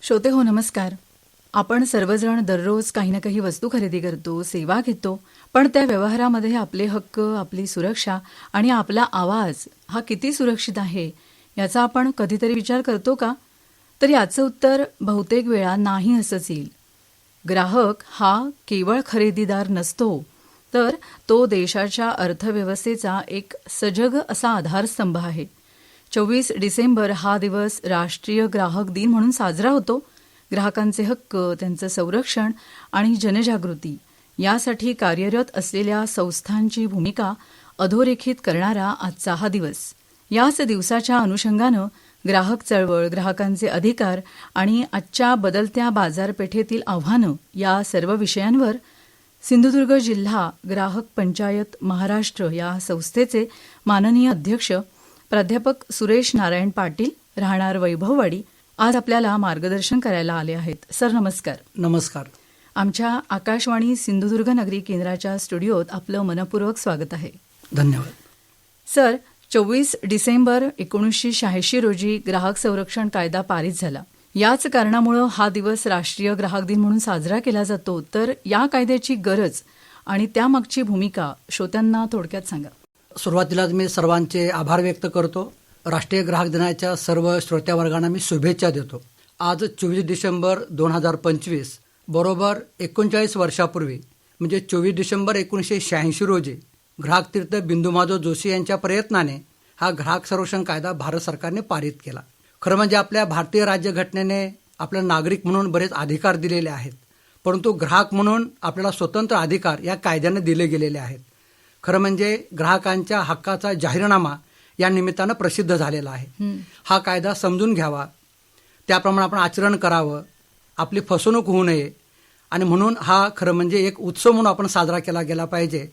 श्रोते हो नमस्कार. आपण सर्वजण दररोज काही ना काही वस्तू खरेदी करतो, सेवा घेतो, पण त्या व्यवहारामध्ये आपले हक्क, आपली सुरक्षा आणि आपला आवाज हा किती सुरक्षित आहे याचा आपण कधीतरी विचार करतो का? तर याचं उत्तर बहुतेक वेळा नाही असंच येईल. ग्राहक हा केवळ खरेदीदार नसतो, तर तो देशाच्या अर्थव्यवस्थेचा एक सजग असा आधारस्तंभ आहे. 24 डिसेंबर हा दिवस राष्ट्रीय ग्राहक दिन म्हणून साजरा होतो. ग्राहकांचे हक्क, त्यांचं संरक्षण आणि जनजागृती यासाठी कार्यरत असलेल्या संस्थांची भूमिका अधोरेखित करणारा आजचा हा दिवस. याच दिवसाच्या अनुषंगानं ग्राहक चळवळ, ग्राहकांचे अधिकार आणि आजच्या बदलत्या बाजारपेठेतील आव्हानं या सर्व विषयांवर सिंधुदुर्ग जिल्हा ग्राहक पंचायत महाराष्ट्र या संस्थेचे माननीय अध्यक्ष प्राध्यापक सुरेश नारायण पाटील, राहणार वैभववाडी, आज आपल्याला मार्गदर्शन करायला आले आहेत. सर नमस्कार. नमस्कार. आमच्या आकाशवाणी सिंधुदुर्ग नगरी केंद्राच्या स्टुडिओत आपलं मनपूर्वक स्वागत आहे. धन्यवाद. सर, 24 डिसेंबर 1986 रोजी ग्राहक संरक्षण कायदा पारित झाला. याच कारणामुळे हा दिवस राष्ट्रीय ग्राहक दिन म्हणून साजरा केला जातो. तर या कायद्याची गरज आणि त्यामागची भूमिका श्रोत्यांना थोडक्यात सांगा. सुरुवातीलाच मी सर्वांचे आभार व्यक्त करतो. राष्ट्रीय ग्राहक दिनाच्या सर्व श्रोत्यावर्गांना मी शुभेच्छा देतो. आज 24 डिसेंबर 2025 बरोबर 39 वर्षापूर्वी म्हणजे 24 डिसेंबर 1986 रोजी ग्राहक तीर्थ बिंदू माधव जोशी यांच्या प्रयत्नाने हा ग्राहक संरक्षण कायदा भारत सरकारने पारित केला. खरं म्हणजे आपल्या भारतीय राज्यघटनेने आपल्या नागरिक म्हणून बरेच अधिकार दिलेले आहेत, परंतु ग्राहक म्हणून आपल्याला स्वतंत्र अधिकार या कायद्याने दिले गेलेले आहेत. खरं म्हणजे ग्राहकांच्या हक्काचा जाहीरनामा या निमित्तानं प्रसिद्ध झालेला आहे. हा कायदा समजून घ्यावा, त्याप्रमाणे आपण आचरण करावं, आपली फसवणूक होऊ नये आणि म्हणून हा खरं म्हणजे एक उत्सव म्हणून आपण साजरा केला गेला पाहिजे.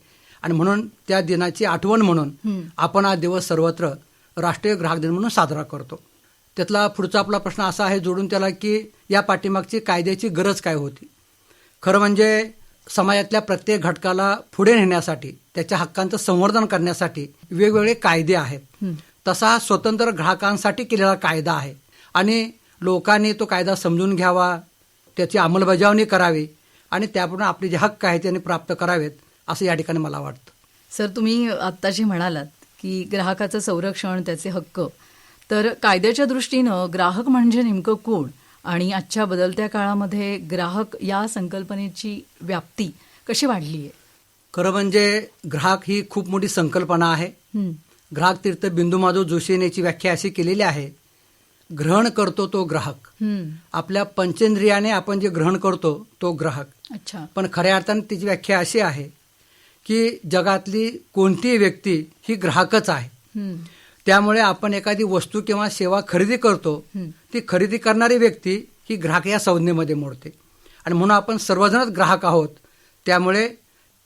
आणि म्हणून त्या दिनाची आठवण म्हणून आपण हा दिवस सर्वत्र राष्ट्रीय ग्राहक दिन म्हणून साजरा करतो. त्यातला पुढचा आपला प्रश्न असा आहे जोडून त्याला की या पाठीमागची कायद्याची गरज काय होती. खरं म्हणजे समाजातल्या प्रत्येक घटकाला पुढे नेण्यासाठी, त्याच्या हक्कांचं संवर्धन करण्यासाठी वेगवेगळे कायदे आहेत. तसा हा स्वतंत्र ग्राहकांसाठी केलेला कायदा आहे आणि लोकांनी तो कायदा समजून घ्यावा, त्याची अंमलबजावणी करावी आणि त्याप्रमाणे आपले जे हक्क आहेत त्यांनी प्राप्त करावेत असं या ठिकाणी मला वाटतं. सर, तुम्ही आत्ता जे म्हणालात की ग्राहकाचं संरक्षण, त्याचे हक्क, तर कायद्याच्या दृष्टीनं ग्राहक म्हणजे नेमकं कोण आणि आजच्या बदलत्या काळामध्ये ग्राहक या संकल्पनेची व्याप्ती कशी वाढली आहे? खरं म्हणजे ग्राहक ही खूप मोठी संकल्पना आहे. ग्राहक तीर्थ बिंदू माधव जोशी यांची व्याख्या अशी केलेली आहे, ग्रहण करतो तो ग्राहक. आपल्या पंचेंद्रियाने आपण जे ग्रहण करतो तो ग्राहक. अच्छा. पण खऱ्या अर्थाने तिची व्याख्या अशी आहे की जगातली कोणतीही व्यक्ती ही ग्राहकच आहे. त्यामुळे आपण एखादी वस्तू किंवा सेवा खरेदी करतो, ती खरेदी करणारी व्यक्ती ही ग्राहक या संज्ञेमध्ये मोडते आणि म्हणून आपण सर्वजणच ग्राहक आहोत. त्यामुळे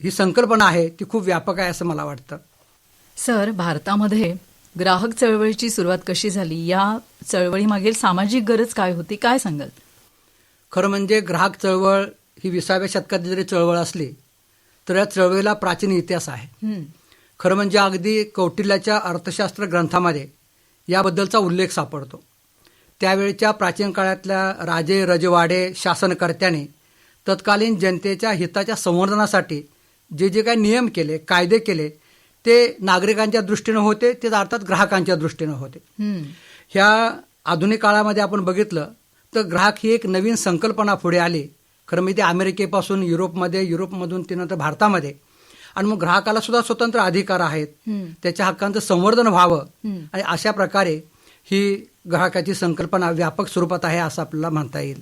ही संकल्पना आहे ती खूप व्यापक आहे असं मला वाटतं. सर, भारतामध्ये ग्राहक चळवळीची सुरुवात कशी झाली? या चळवळीमागील सामाजिक गरज काय होती, काय सांगाल? खरं म्हणजे ग्राहक चळवळ ही 20व्या शतकात जरी चळवळ असली तर या चळवळीला प्राचीन इतिहास आहे. खरं म्हणजे अगदी कौटिल्याच्या अर्थशास्त्र ग्रंथामध्ये याबद्दलचा उल्लेख सापडतो. त्यावेळच्या प्राचीन काळातल्या राजे रजवाडे शासनकर्त्याने तत्कालीन जनतेच्या हिताच्या संवर्धनासाठी जे जे काही नियम केले, कायदे केले, ते नागरिकांच्या दृष्टीनं होते, ते अर्थात ग्राहकांच्या दृष्टीनं होते. ह्या आधुनिक काळामध्ये आपण बघितलं तर ग्राहक ही एक नवीन संकल्पना पुढे आली. खरं म्हणजे ते अमेरिकेपासून युरोपमध्ये, युरोपमधून त्यानंतर भारतामध्ये. आणि मग ग्राहकाला सुद्धा स्वतंत्र अधिकार आहेत, त्याच्या हक्कांचं संवर्धन व्हावं आणि अशा प्रकारे ही ग्राहकाची संकल्पना व्यापक स्वरूपात आहे असं आपल्याला म्हणता येईल.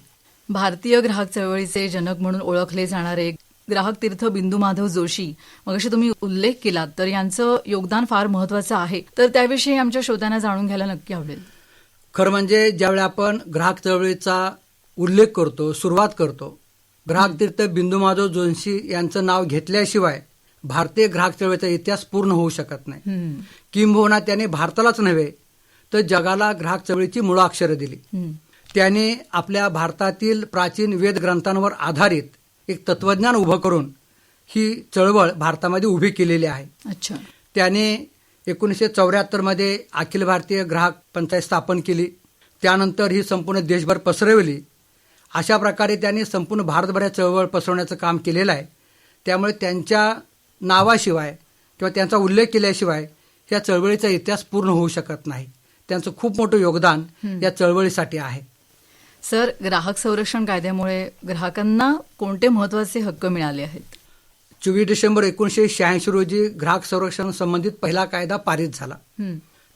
भारतीय ग्राहक चळवळीचे जनक म्हणून ओळखले जाणारे ग्राहक तीर्थ बिंदू माधव जोशी, मगाशी तुम्ही उल्लेख केलात, तर यांचं योगदान फार महत्वाचं आहे. तर त्याविषयी आमच्या श्रोत्यांना जाणून घ्यायला नक्की आवडेल. खरं म्हणजे ज्यावेळी आपण ग्राहक चळवळीचा उल्लेख करतो, सुरुवात करतो, ग्राहक तीर्थ बिंदू माधव जोशी यांचं नाव घेतल्याशिवाय भारतीय ग्राहक चळवळीचा इतिहास पूर्ण होऊ शकत नाही. किंबहुना त्याने भारतालाच नव्हे तर जगाला ग्राहक चळवळीची मुळाक्षरं दिली. त्याने आपल्या भारतातील प्राचीन वेद ग्रंथांवर आधारित एक तत्वज्ञान उभं करून ही चळवळ भारतामध्ये उभी केलेली आहे. अच्छा. त्याने 1974 मध्ये अखिल भारतीय ग्राहक पंचायत स्थापन केली. त्यानंतर ही संपूर्ण देशभर पसरवली अशा प्रकारे त्यांनी संपूर्ण भारतभरात चळवळ पसरवण्याचं काम केलेलं आहे. त्यामुळे त्यांच्या नावाशिवाय किंवा त्यांचा उल्लेख केल्याशिवाय या चळवळीचा इतिहास पूर्ण होऊ शकत नाही. त्यांचं खूप मोठं योगदान या चळवळीसाठी आहे. सर, ग्राहक संरक्षण कायद्यामुळे ग्राहकांना कोणते महत्वाचे हक्क मिळाले आहेत? 24 डिसेंबर 1986 रोजी ग्राहक संरक्षण संबंधित पहिला कायदा पारित झाला.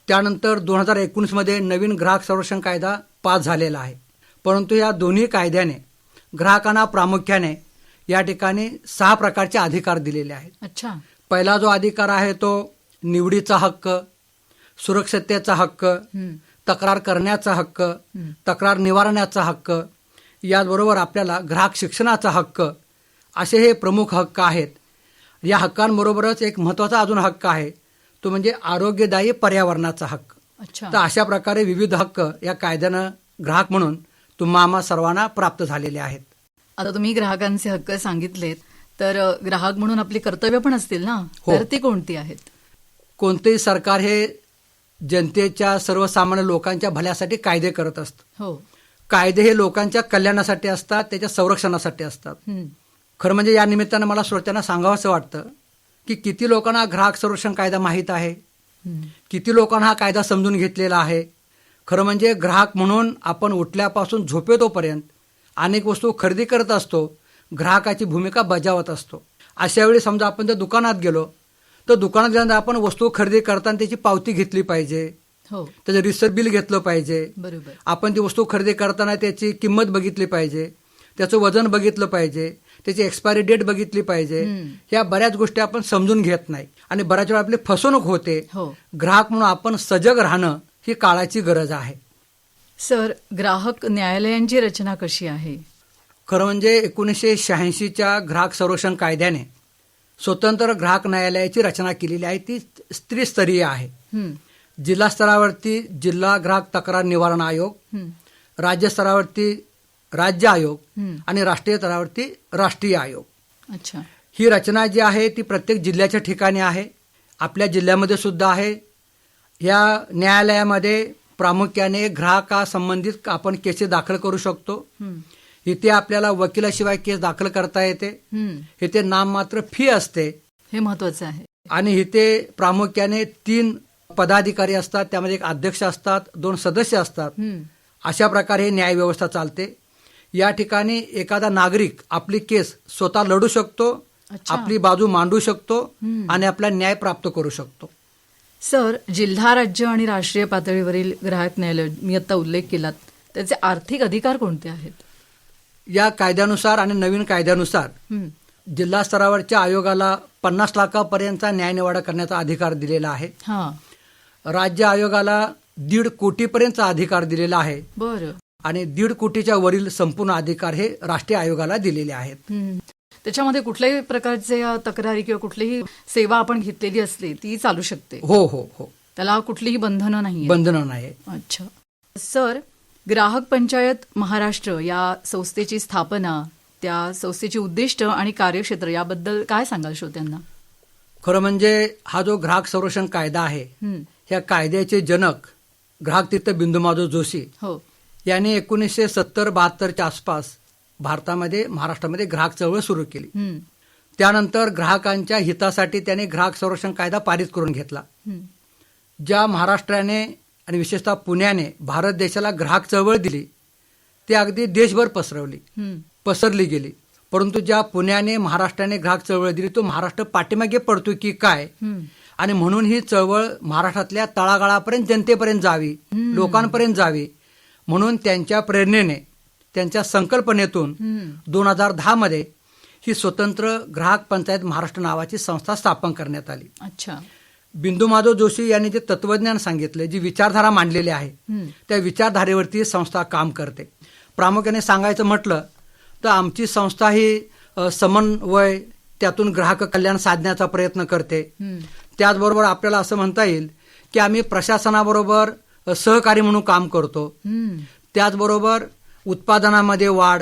त्यानंतर 2019 मध्ये नवीन ग्राहक संरक्षण कायदा पास झालेला आहे. परंतु या दोन्ही कायद्याने ग्राहकांना प्रामुख्याने या ठिकाणी 6 प्रकारचे अधिकार दिलेले आहेत. अच्छा. पहिला जो अधिकार आहे तो निवडीचा हक्क, सुरक्षिततेचा हक्क, तक्रार करण्याचा हक्क, तक्रार निवारण्याचा हक्क, याचबरोबर आपल्याला ग्राहक शिक्षणाचा हक्क, असे हे प्रमुख हक्क आहेत. या हक्कांबरोबरच एक महत्त्वाचा अजून हक्क आहे, तो म्हणजे आरोग्यदायी पर्यावरणाचा हक्क. अच्छा. तर अशा प्रकारे विविध हक्क या कायद्यानं ग्राहक म्हणून आम्हा सर्वांना प्राप्त झालेले आहेत. आता तुम्ही ग्राहकांचे हक्क सांगितलेत, तर ग्राहक म्हणून आपली कर्तव्य पण असतील ना, हो. तर ती कोणती आहेत? कोणतेही सरकार हे जनतेच्या सर्वसामान्य लोकांच्या भल्यासाठी कायदे करत असतं. हो. कायदे हे लोकांच्या कल्याणासाठी असतात, त्याच्या संरक्षणासाठी असतात. खरं म्हणजे या निमित्तानं मला श्रोत्यांना सांगावंसं वाटतं की किती लोकांना ग्राहक संरक्षण कायदा माहीत आहे, किती लोकांना हा कायदा समजून घेतलेला आहे. खरं म्हणजे ग्राहक म्हणून आपण उठल्यापासून झोपेतोपर्यंत अनेक वस्तू खरेदी करत असतो, ग्राहकाची भूमिका बजावत असतो. अशा वेळी समजा आपण जर दुकानात गेलो तर दुकानात गेल्यानंतर आपण वस्तू खरेदी करताना त्याची पावती घेतली पाहिजे, हो. त्याचं रिसिप्ट बिल घेतलं पाहिजे. बरोबर. आपण ती वस्तू खरेदी करताना त्याची किंमत बघितली पाहिजे, त्याचं वजन बघितलं पाहिजे, त्याची एक्सपायरी डेट बघितली पाहिजे. ह्या बऱ्याच गोष्टी आपण समजून घेत नाही आणि बऱ्याच वेळा आपली फसवणूक होते. हो. ग्राहक म्हणून आपण सजग राहणं ही काळाची गरज आहे. सर, ग्राहक न्यायालयांची रचना कशी आहे? खरं म्हणजे 1986च्या ग्राहक संरक्षण कायद्याने स्वतंत्र ग्राहक न्यायालयाची रचना केलेली आहे. ती त्रिस्तरीय आहे. जिल्हा स्तरावरती जिल्हा ग्राहक तक्रार निवारण आयोग, राज्य स्तरावरती राज्य आयोग आणि राष्ट्रीय स्तरावरती राष्ट्रीय आयोग. अच्छा. ही रचना जी आहे ती प्रत्येक जिल्ह्याच्या ठिकाणी आहे, आपल्या जिल्ह्यामध्ये सुद्धा आहे. या न्यायालयामध्ये प्रामुख्याने ग्राहकासंबंधित आपण केसेस दाखल करू शकतो. इथे आपल्याला वकिलाशिवाय केस दाखल करता येते. इथे नाममात्र फी असते, हे महत्वाचं आहे. आणि इथे प्रामुख्याने 3 पदाधिकारी असतात, त्यामध्ये एक अध्यक्ष असतात, 2 सदस्य असतात. अशा प्रकारे न्याय व्यवस्था चालते. या ठिकाणी एखादा नागरिक आपली केस स्वतः लढू शकतो, आपली बाजू मांडू शकतो आणि आपला न्याय प्राप्त करू शकतो. सर, जिल्हा, राज्य आणि राष्ट्रीय पातळीवरील ग्राहक न्यायालय मी आता उल्लेख केलात, त्याचे आर्थिक अधिकार कोणते आहेत? या कायद्यानुसार आणि नवीन कायद्यानुसार जिल्हा स्तरावरच्या आयोगाला 50 लाखापर्यंतचा न्यायनिवाडा करण्याचा अधिकार दिलेला आहे. राज्य आयोगाला 1.5 कोटीपर्यंतचा अधिकार दिलेला आहे. बरं. आणि 1.5 कोटीच्या वरील संपूर्ण अधिकार हे राष्ट्रीय आयोगाला दिलेले आहेत. त्याच्यामध्ये कुठल्याही प्रकारचे तक्रारी किंवा कुठलीही सेवा आपण घेतलेली असली ती चालू शकते? हो हो हो. त्याला कुठलीही बंधनं नाही? बंधनं नाही. अच्छा. सर, ग्राहक पंचायत महाराष्ट्र या संस्थेची स्थापना, त्या संस्थेची उद्दिष्ट आणि कार्यक्षेत्र याबद्दल काय सांगाल श्रोत्यांना? खरं म्हणजे हा जो ग्राहक संरक्षण कायदा आहे, ह्या कायद्याचे जनक ग्राहक तीर्थ बिंदू जोशी हो यांनी 1970-72च्या आसपास भारतामध्ये, महाराष्ट्रामध्ये ग्राहक चळवळ सुरू केली. त्यानंतर ग्राहकांच्या हितासाठी त्यांनी ग्राहक संरक्षण कायदा पारित करून घेतला. ज्या महाराष्ट्राने आणि विशेषतः पुण्याने भारत देशाला ग्राहक चळवळ दिली, ती अगदी देशभर पसरली गेली. परंतु ज्या पुण्याने महाराष्ट्राने ग्राहक चळवळ दिली, तो महाराष्ट्र पाठीमागे पडतो की काय, आणि म्हणून ही चळवळ महाराष्ट्रातल्या तळागाळापर्यंत, जनतेपर्यंत जावी, लोकांपर्यंत जावी, म्हणून त्यांच्या प्रेरणेने, त्यांच्या संकल्पनेतून 2010 मध्ये ही स्वतंत्र ग्राहक पंचायत महाराष्ट्र नावाची संस्था स्थापन करण्यात आली. अच्छा. बिंदू माधव जोशी यांनी जे तत्वज्ञान सांगितले, जी विचारधारा मांडलेली आहे, त्या विचारधारेवरती संस्था काम करते. प्रामुख्याने सांगायचं म्हटलं तर आमची संस्था ही समन्वय, त्यातून ग्राहक कल्याण साधण्याचा प्रयत्न करते. त्याचबरोबर आपल्याला असं म्हणता येईल की आम्ही प्रशासनाबरोबर सहकारी म्हणून काम करतो. त्याचबरोबर उत्पादनामध्ये वाढ,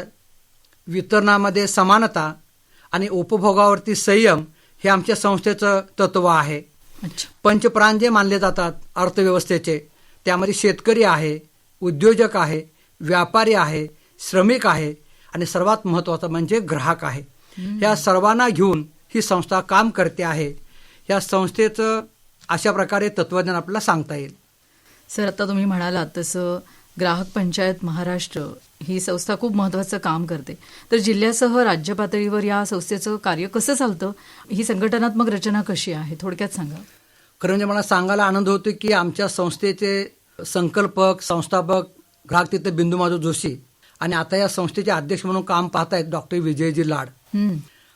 वितरणामध्ये समानता आणि उपभोगावरती संयम हे आमच्या संस्थेचं तत्व आहे. पंचप्राण जे मानले जातात अर्थव्यवस्थेचे, त्यामध्ये शेतकरी आहे, उद्योजक आहे, व्यापारी आहे, श्रमिक आहे, आणि सर्वात महत्त्वाचं म्हणजे ग्राहक आहे. या सर्वांना घेऊन ही संस्था काम करते आहे. या संस्थेचं अशा प्रकारे तत्वज्ञान आपल्याला सांगता येईल. सर, आता तुम्ही म्हणालात तसं ग्राहक पंचायत महाराष्ट्र ही संस्था खूप महत्त्वाचं काम करते. तर जिल्ह्यासह राज्य पातळीवर या संस्थेचं कार्य कसं चालतं? ही संघटनात्मक रचना कशी आहे? थोडक्यात सांगा. खरं म्हणजे मला सांगायला आनंद होतो की आमच्या संस्थेचे संकल्पक, संस्थापक ग्राहकतीर्थ बिंदू माधव जोशी आणि आता या संस्थेचे अध्यक्ष म्हणून काम पाहत आहेत डॉक्टर विजयजी लाड.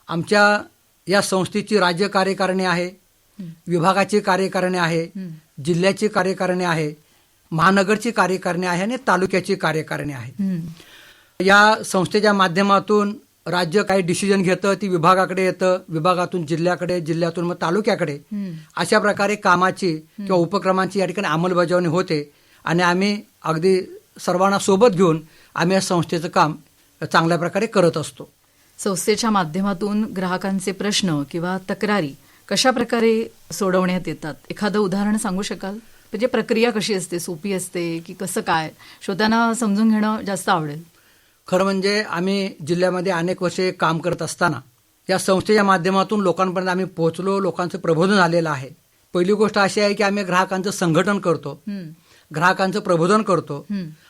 आमच्या या संस्थेची राज्य कार्यकारिणी आहे, विभागाची कार्यकारिणी आहे, जिल्ह्याची कार्यकारिणी आहे, महानगरची कार्यकारिणी आहे आणि तालुक्याची कार्यकारिणी आहे. या संस्थेच्या माध्यमातून राज्य काही डिसिजन घेतं, ती विभागाकडे येतं, विभागातून जिल्ह्याकडे, जिल्ह्यातून मग तालुक्याकडे. अशा प्रकारे कामाची किंवा उपक्रमांची या ठिकाणी अंमलबजावणी होते आणि आम्ही अगदी सर्वांना सोबत घेऊन आम्ही या संस्थेचं काम चांगल्या प्रकारे करत असतो. संस्थेच्या माध्यमातून ग्राहकांचे प्रश्न किंवा तक्रारी कशा प्रकारे सोडवण्यात येतात? एखादं उदाहरण सांगू शकाल? म्हणजे प्रक्रिया कशी असते? सोपी असते की कसं काय? श्रोत्यांना समजून घेणं जास्त आवडेल. खरं म्हणजे आम्ही जिल्ह्यामध्ये अनेक वर्षे काम करत असताना या संस्थेच्या माध्यमातून लोकांपर्यंत आम्ही पोहोचलो, लोकांचं प्रबोधन झालेलं आहे. पहिली गोष्ट अशी आहे की आम्ही ग्राहकांचं संघटन करतो, ग्राहकांचं प्रबोधन करतो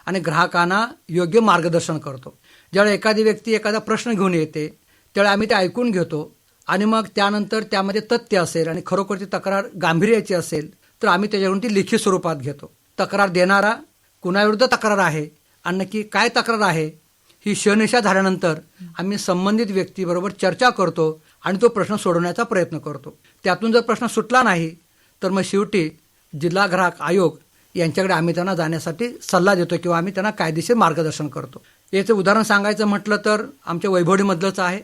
आणि ग्राहकांना योग्य मार्गदर्शन करतो. ज्यावेळी एखादी व्यक्ती एखादा प्रश्न घेऊन येते त्यावेळी आम्ही ते ऐकून घेतो आणि मग त्यानंतर त्यामध्ये तथ्य असेल आणि खरोखरची तक्रार गांभीर्याची असेल तर आम्ही त्याच्याकडून ती लिखित स्वरूपात घेतो. तक्रार देणारा कुणाविरुद्ध तक्रार आहे आणि नक्की काय तक्रार आहे ही शहनिशा झाल्यानंतर आम्ही संबंधित व्यक्तीबरोबर चर्चा करतो आणि तो प्रश्न सोडवण्याचा प्रयत्न करतो. त्यातून जर प्रश्न सुटला नाही तर मग शेवटी जिल्हा ग्राहक आयोग यांच्याकडे आम्ही त्यांना जाण्यासाठी सल्ला देतो किंवा आम्ही त्यांना कायदेशीर मार्गदर्शन करतो. याचं उदाहरण सांगायचं म्हटलं तर आमच्या वैभवडीमधलंच आहे.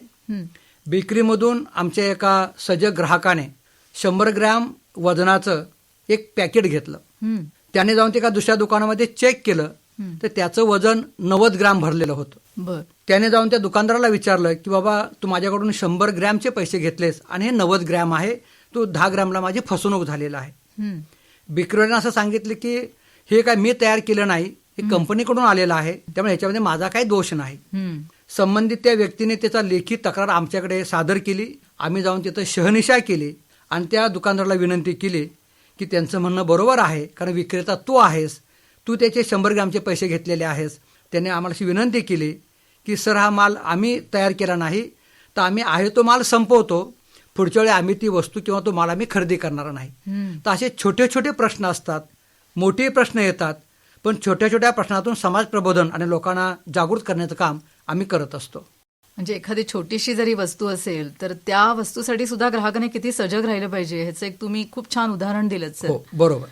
बेकरीमधून आमच्या एका सजग ग्राहकाने 100 ग्रॅम वजनाचं एक पॅकेट घेतलं. त्याने जाऊन ते एका दुसऱ्या दुकानामध्ये चेक केलं तर त्याचं वजन 90 ग्रॅम भरलेलं होतं. त्याने जाऊन त्या दुकानदाराला विचारलं की बाबा तू माझ्याकडून 100 ग्रॅमचे पैसे घेतलेस आणि हे 90 ग्रॅम आहे, तू 10 ग्रॅमला माझी फसवणूक झालेला आहे. बेकरीवाल्यानं असं सांगितलं की हे काय मी तयार केलं नाही, हे कंपनीकडून आलेलं आहे, त्यामुळे ह्याच्यामध्ये माझा काही दोष नाही. संबंधित त्या व्यक्तीने त्याचा लेखी तक्रार आमच्याकडे सादर केली. आम्ही जाऊन तिथं शहनिशा केली आणि त्या दुकानदाराला विनंती केली की त्यांचं म्हणणं बरोबर आहे, कारण विक्रेता तू आहेस, तू त्याचे 100 ग्रॅमचे पैसे घेतलेले आहेस. त्याने आम्हाला अशी विनंती केली की सर हा माल आम्ही तयार केला नाही, तर आम्ही आहे तो माल संपवतो, पुढच्या वेळी आम्ही ती वस्तू किंवा तो माल आम्ही खरेदी करणार नाही. तर असे छोटे छोटे प्रश्न असतात, मोठे प्रश्न येतात, पण छोट्या छोट्या प्रश्नातून समाज प्रबोधन आणि लोकांना जागृत करण्याचं काम आम्ही करत असतो. म्हणजे एखादी छोटीशी जरी वस्तू असेल तर त्या वस्तूसाठी सुद्धा ग्राहकाने किती सजग राहिलं पाहिजे ह्याचं एक तुम्ही खूप छान उदाहरण दिलं सर. हो, बरोबर.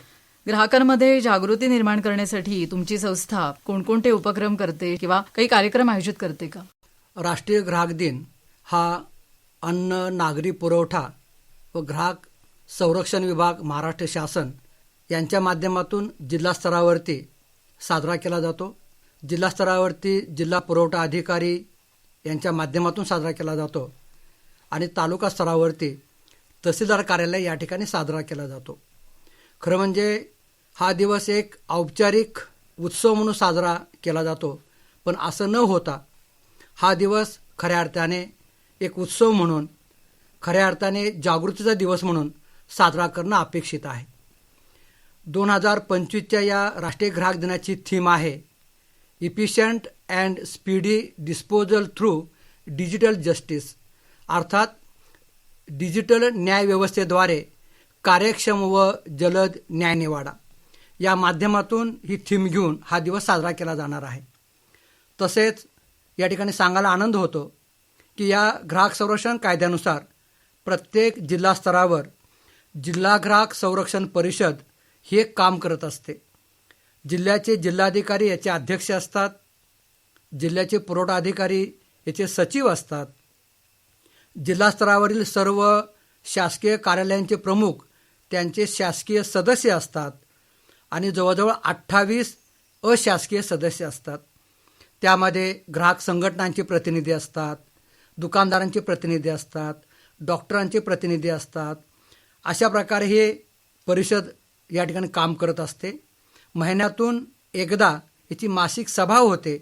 ग्राहकांमध्ये जागृती निर्माण करण्यासाठी तुमची संस्था कोणकोणते उपक्रम करते किंवा काही कार्यक्रम आयोजित करते का? राष्ट्रीय ग्राहक दिन हा अन्न, नागरी पुरवठा व ग्राहक संरक्षण विभाग, महाराष्ट्र शासन यांच्या माध्यमातून जिल्हा स्तरावरती साजरा केला जातो. जिल्हा स्तरावरती जिल्हा पुरवठा अधिकारी यांच्या माध्यमातून साजरा केला जातो आणि तालुका स्तरावरती तहसीलदार कार्यालय या ठिकाणी साजरा केला जातो. खरं म्हणजे हा दिवस एक औपचारिक उत्सव म्हणून साजरा केला जातो, पण असं न होता हा दिवस खऱ्या अर्थाने एक उत्सव म्हणून, खऱ्या अर्थाने जागृतीचा दिवस म्हणून साजरा करणं अपेक्षित आहे. 2025च्या या राष्ट्रीय ग्राहक दिनाची थीम आहे efficient and speedy disposal through digital justice, अर्थात डिजिटल न्यायव्यवस्थेद्वारे कार्यक्षम व जलद न्यायनिवाडा. या माध्यमातून ही थीम घेऊन हा दिवस साजरा केला जाणार आहे. तसेच या ठिकाणी सांगायला आनंद होतो की या ग्राहक संरक्षण कायद्यानुसार प्रत्येक जिल्हा स्तरावर जिल्हा ग्राहक संरक्षण परिषद ही एक काम करत असते. जिल्ह्याचे जिल्हाधिकारी याचे अध्यक्ष असतात, जिल्ह्याचे पुरवठा अधिकारी याचे सचिव असतात, जिल्हा स्तरावरील सर्व शासकीय कार्यालयांचे प्रमुख त्यांचे शासकीय सदस्य असतात आणि जवळजवळ 28 अशासकीय सदस्य असतात. त्यामध्ये ग्राहक संघटनांचे प्रतिनिधी असतात, दुकानदारांचे प्रतिनिधी असतात, डॉक्टरांचे प्रतिनिधी असतात. अशा प्रकारे हे परिषद या ठिकाणी काम करत असते. महिन्यातून एकदा याची मासिक सभा होते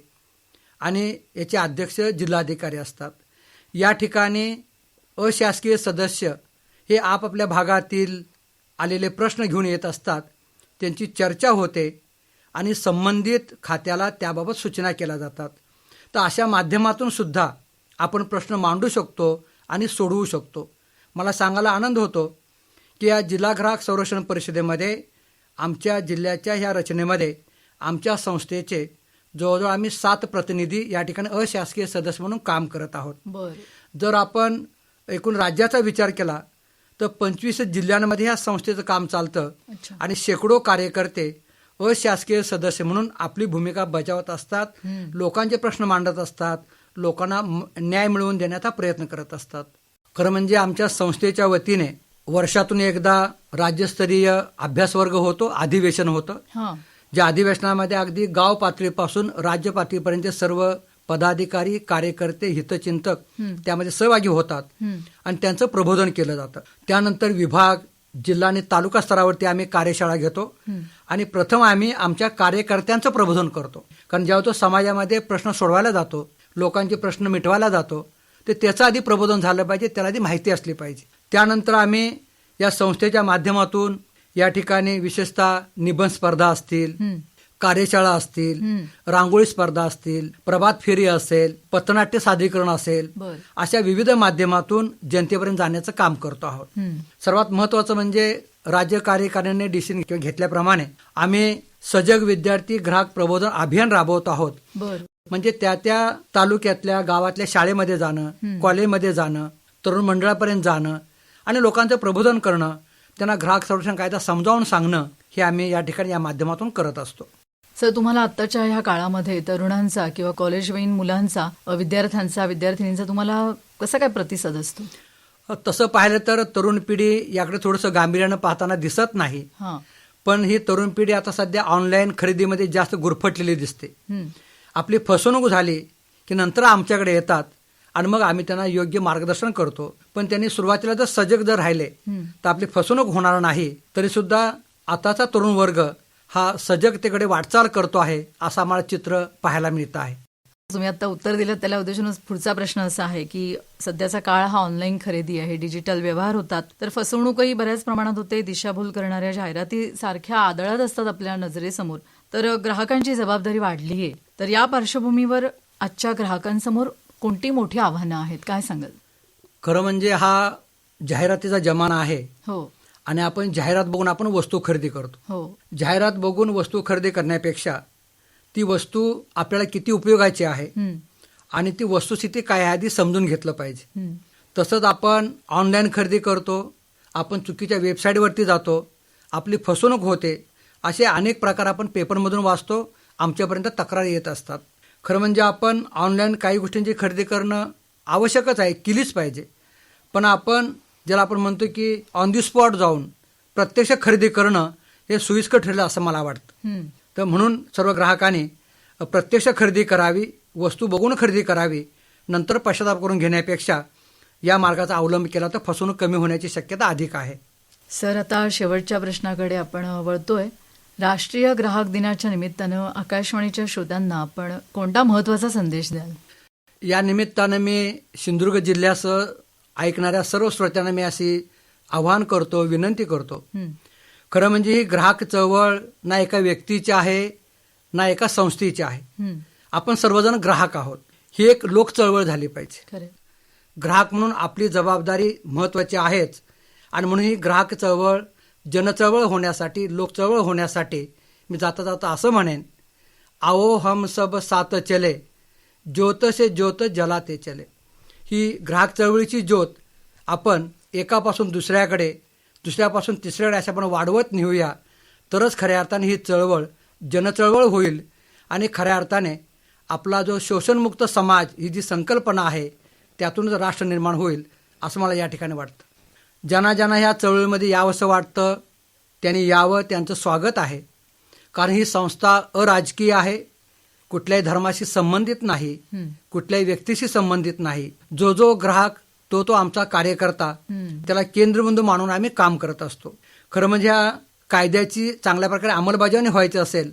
आणि याचे अध्यक्ष जिल्हाधिकारी असतात. या ठिकाणी अशासकीय सदस्य हे आपापल्या भागातील आलेले प्रश्न घेऊन येत असतात. त्यांची चर्चा होते आणि संबंधित खात्याला त्याबाबत सूचना केल्या जातात. तर अशा माध्यमातून सुद्धा आपण प्रश्न मांडू शकतो आणि सोडवू शकतो. मला सांगायला आनंद होतो की या जिल्हा ग्राहक संरक्षण परिषदेमध्ये आमच्या जिल्ह्याच्या ह्या रचनेमध्ये आमच्या संस्थेचे जवळजवळ आम्ही 7 प्रतिनिधी या ठिकाणी अशासकीय सदस्य म्हणून काम करत आहोत. बरं. जर आपण एकूण राज्याचा विचार केला तर 25 जिल्ह्यांमध्ये ह्या संस्थेचं काम चालतं अच्छा. आणि शेकडो कार्यकर्ते अशासकीय सदस्य म्हणून आपली भूमिका बजावत असतात. लोकांचे प्रश्न मांडत असतात, लोकांना न्याय मिळवून देण्याचा प्रयत्न करत असतात. खरं म्हणजे आमच्या संस्थेच्या वतीने वर्षातून एकदा राज्यस्तरीय अभ्यास वर्ग होतो, अधिवेशन होतं. हां. ज्या अधिवेशनामध्ये अगदी गाव पातळीपासून राज्य पातळीपर्यंत सर्व पदाधिकारी, कार्यकर्ते, हितचिंतक त्यामध्ये सहभागी होतात आणि त्यांचं प्रबोधन केलं जातं. त्यानंतर विभाग, जिल्हा आणि तालुका स्तरावरती आम्ही कार्यशाळा घेतो आणि प्रथम आम्ही आमच्या कार्यकर्त्यांचं प्रबोधन करतो. कारण जेव्हा तो समाजामध्ये प्रश्न सोडवायला जातो, लोकांचे प्रश्न मिटवायला जातो, तर त्याचं आधी प्रबोधन झालं पाहिजे, त्याला आधी माहिती असली पाहिजे. त्यानंतर आम्ही या संस्थेच्या माध्यमातून या ठिकाणी विशेषतः निबंध स्पर्धा असतील, कार्यशाळा असतील, रांगोळी स्पर्धा असतील, प्रभात फेरी असेल, पथनाट्य सादरीकरण असेल, अशा विविध माध्यमातून जनतेपर्यंत जाण्याचं काम करतो आहोत. सर्वात महत्वाचं म्हणजे राज्य कार्यकारिणीने डिसिजन घेतल्याप्रमाणे आम्ही सजग विद्यार्थी ग्राहक प्रबोधन अभियान राबवत आहोत. म्हणजे त्या तालुक्यातल्या गावातल्या शाळेमध्ये जाणं, कॉलेजमध्ये जाणं, तरुण मंडळापर्यंत जाणं आणि लोकांचं प्रबोधन करणं, त्यांना ग्राहक संरक्षण कायदा समजावून सांगणं, हे आम्ही या ठिकाणी या माध्यमातून करत असतो. सर, तुम्हाला आत्ताच्या ह्या काळामध्ये तरुणांचा किंवा कॉलेजवयीन मुलांचा, विद्यार्थ्यांचा, विद्यार्थिनींचा तुम्हाला कसा काय प्रतिसाद असतो? तसं पाहिलं तर तरुण पिढी याकडे थोडंसं गांभीर्यानं पाहताना दिसत नाही. पण ही तरुण पिढी आता सध्या ऑनलाईन खरेदीमध्ये जास्त गुरफटलेली दिसते. आपली फसवणूक झाली की नंतर आमच्याकडे येतात आणि मग आम्ही त्यांना योग्य मार्गदर्शन करतो. पण त्यांनी सुरुवातीला जर सजग जर राहिले तर आपली फसवणूक होणार नाही. तरी सुद्धा आताचा तरुण वर्ग हा सजगतेकडे वाटचाल करतो आहे असं आम्हाला चित्र पाहायला मिळतं आहे. तुम्ही आता उत्तर दिलं त्याला उद्देशूनच पुढचा प्रश्न असा आहे की सध्याचा काळ हा ऑनलाईन खरेदी आहे, डिजिटल व्यवहार होतात, तर फसवणूकही बऱ्याच प्रमाणात होते. दिशाभूल करणाऱ्या जाहिराती सारख्या आदळत असतात आपल्या नजरेसमोर. तर ग्राहकांची जबाबदारी वाढली आहे. तर या पार्श्वभूमीवर आजच्या ग्राहकांसमोर कोणती मोठी आव्हानं आहेत, काय सांगाल? खरं म्हणजे हा जाहिरातीचा जमाना आहे. हो. आणि आपण जाहिरात बघून आपण वस्तू खरेदी करतो. हो. जाहिरात बघून वस्तू खरेदी करण्यापेक्षा ती वस्तू आपल्याला किती उपयोगाची आहे आणि ती वस्तुस्थिती काय आहे आधी समजून घेतलं पाहिजे. तसंच आपण ऑनलाईन खरेदी करतो, आपण चुकीच्या वेबसाईटवरती जातो, आपली फसवणूक होते. असे अनेक प्रकार आपण पेपरमधून वाचतो, आमच्यापर्यंत तक्रारी येत असतात. खरं म्हणजे आपण ऑनलाईन काही गोष्टींची खरेदी करणं आवश्यकच आहे, केलीच पाहिजे. पण आपण ज्याला आपण म्हणतो की ऑन दी स्पॉट जाऊन प्रत्यक्ष खरेदी करणं हे सोयीस्कर ठरलं असं मला वाटतं. तर म्हणून सर्व ग्राहकांनी प्रत्यक्ष खरेदी करावी, वस्तू बघून खरेदी करावी, नंतर पश्चाताप करून घेण्यापेक्षा या मार्गाचा अवलंब केला तर फसवणूक कमी होण्याची शक्यता अधिक आहे. सर, आता शेवटच्या प्रश्नाकडे आपण वळतोय. राष्ट्रीय ग्राहक दिनाच्या निमित्तानं आकाशवाणीच्या श्रोत्यांना आपण कोणता महत्वाचा संदेश द्याल? या निमित्तानं मी सिंधुदुर्ग जिल्ह्यासह ऐकणाऱ्या सर्व श्रोत्यांना मी अशी आवाहन करतो, विनंती करतो. खरं म्हणजे ही ग्राहक चळवळ ना एका व्यक्तीची आहे ना एका संस्थेची आहे. आपण सर्वजण ग्राहक आहोत. ही एक लोक चळवळ झाली पाहिजे. ग्राहक म्हणून आपली जबाबदारी महत्वाची आहेच आणि म्हणून ही ग्राहक चळवळ जनचळवळ होण्यासाठी, लोक चळवळ होण्यासाठी मी जाता जाता असं म्हणेन, आओ हम सब साथ चले, ज्योत से ज्योत जलाते चले. ही ग्राहक चळवळीची ज्योत आपण एकापासून दुसऱ्याकडे, दुसऱ्यापासून तिसऱ्याकडे अशा आपण वाढवत नेऊया, तरच खऱ्या अर्थाने ही चळवळ जनचळवळ होईल आणि खऱ्या अर्थाने आपला जो शोषणमुक्त समाज ही जी संकल्पना आहे त्यातूनच राष्ट्र निर्माण होईल असं मला या ठिकाणी वाटतं. ज्यांना ज्यांना ह्या चळवळीमध्ये यावंसं वाटतं त्यांनी यावं, त्यांचं स्वागत आहे. कारण ही संस्था अराजकीय आहे, कुठल्याही धर्माशी संबंधित नाही, कुठल्याही व्यक्तीशी संबंधित नाही. जो जो ग्राहक तो आमचा कार्यकर्ता, त्याला केंद्रबिंदू मानून आम्ही काम करत असतो. खरं म्हणजे हा कायद्याची चांगल्या प्रकारे अंमलबजावणी व्हायची असेल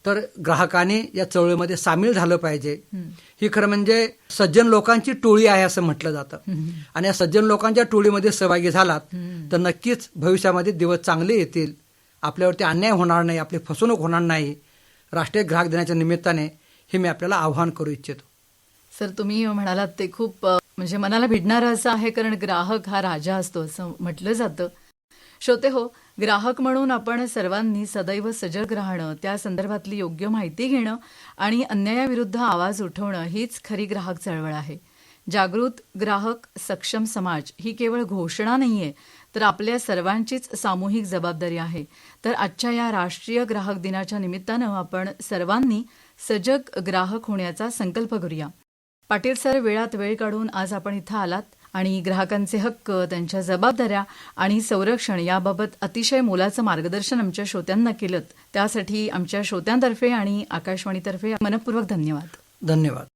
तर ग्राहकाने या चळवळीमध्ये सामील झालं पाहिजे. ही खरं म्हणजे सज्जन लोकांची टोळी आहे असं म्हटलं जातं. आणि या सज्जन लोकांच्या टोळीमध्ये सहभागी झालात तर नक्कीच भविष्यामध्ये दिवस चांगले येतील, आपल्यावरती अन्याय होणार नाही, आपली फसवणूक होणार नाही. राष्ट्रीय ग्राहक दिनाच्या निमित्ताने हे मी आपल्याला आवाहन करू इच्छितो. सर, तुम्ही म्हणालात ते खूप म्हणजे मनाला भिडणारं असं आहे, कारण ग्राहक हा राजा असतो असं म्हटलं जातं. श्रोते हो, ग्राहक म्हणून आपण सर्वांनी सदैव सजग राहणं, त्या संदर्भातली योग्य माहिती घेणं आणि अन्यायाविरुद्ध आवाज उठवणं हीच खरी ग्राहक चळवळ आहे. जागृत ग्राहक सक्षम समाज ही केवळ घोषणा नाहीये, तर आपल्या सर्वांचीच सामूहिक जबाबदारी आहे. तर आजच्या या राष्ट्रीय ग्राहक दिनाच्या निमित्तानं आपण सर्वांनी सजग ग्राहक होण्याचा संकल्प करूया. पाटील सर, वेळात वेळ काढून आज आपण इथं आलात आणि ग्राहकांचे हक्क, त्यांच्या जबाबदाऱ्या आणि संरक्षण याबाबत अतिशय मोलाचं मार्गदर्शन आमच्या श्रोत्यांना केलं. त्यासाठी आमच्या श्रोत्यांतर्फे आणि आकाशवाणीतर्फे मनपूर्वक धन्यवाद. धन्यवाद.